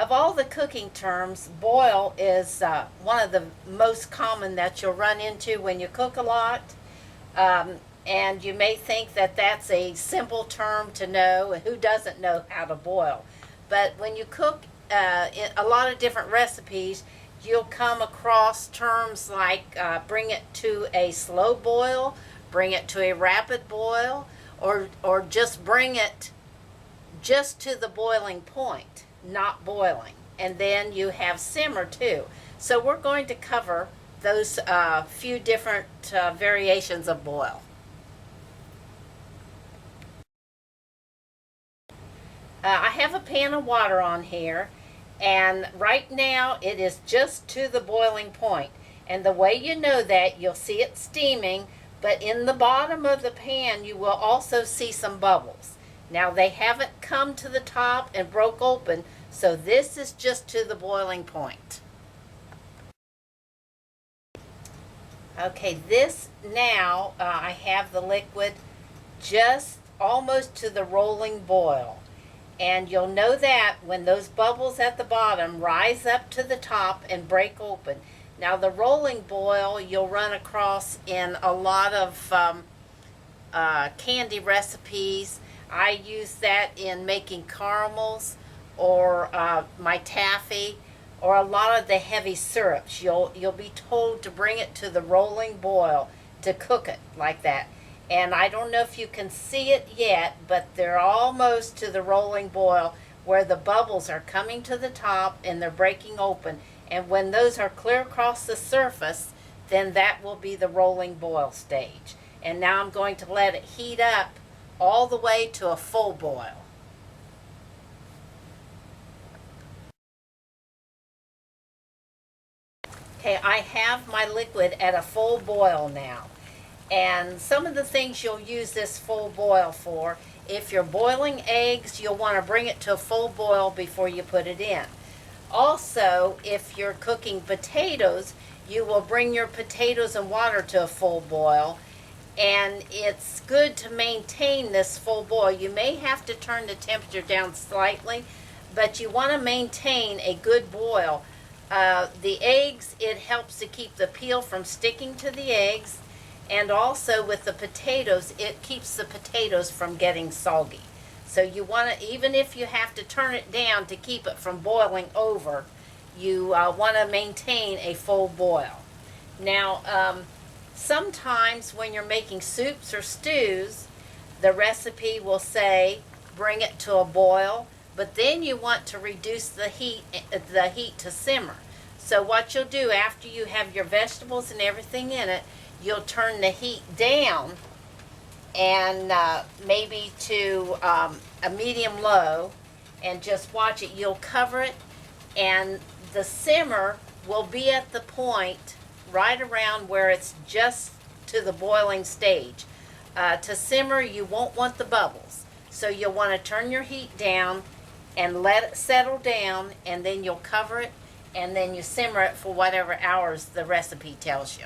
Of all the cooking terms, boil is one of the most common that you'll run into when you cook a lot. And you may think that that's a simple term to know. Who doesn't know how to boil? But when you cook a lot of different recipes, you'll come across terms like bring it to a slow boil, bring it to a rapid boil, or just bring it just to the boiling point, not boiling. And then you have simmer too. So we're going to cover those few different variations of boil. I have a pan of water on here, and right now it is just to the boiling point. And the way you know that, you'll see it steaming, but in the bottom of the pan you will also see some bubbles. Now they haven't come to the top and broke open, so this is just to the boiling point. Okay, this now I have the liquid just almost to the rolling boil. And you'll know that when those bubbles at the bottom rise up to the top and break open. Now the rolling boil you'll run across in a lot of candy recipes. I use that in making caramels or my taffy or a lot of the heavy syrups. You'll be told to bring it to the rolling boil to cook it like that. And I don't know if you can see it yet, but they're almost to the rolling boil where the bubbles are coming to the top and they're breaking open. And when those are clear across the surface, then that will be the rolling boil stage. And now I'm going to let it heat up all the way to a full boil. Okay, I have my liquid at a full boil now. And some of the things you'll use this full boil for, if you're boiling eggs, you'll want to bring it to a full boil before you put it in. Also, if you're cooking potatoes, you will bring your potatoes and water to a full boil. And it's good to maintain this full boil. You may have to turn the temperature down slightly, but you want to maintain a good boil. The eggs, it helps to keep the peel from sticking to the eggs. And also with the potatoes, it keeps the potatoes from getting soggy. So you want to, even if you have to turn it down to keep it from boiling over, you want to maintain a full boil. Now, sometimes when you're making soups or stews, the recipe will say bring it to a boil, but then you want to reduce the heat to simmer. So what you'll do after you have your vegetables and everything in it, you'll turn the heat down and maybe to a medium low and just watch it. You'll cover it and the simmer will be at the point right around where it's just to the boiling stage. To simmer, you won't want the bubbles. So you'll want to turn your heat down and let it settle down, and then you'll cover it and then you simmer it for whatever hours the recipe tells you.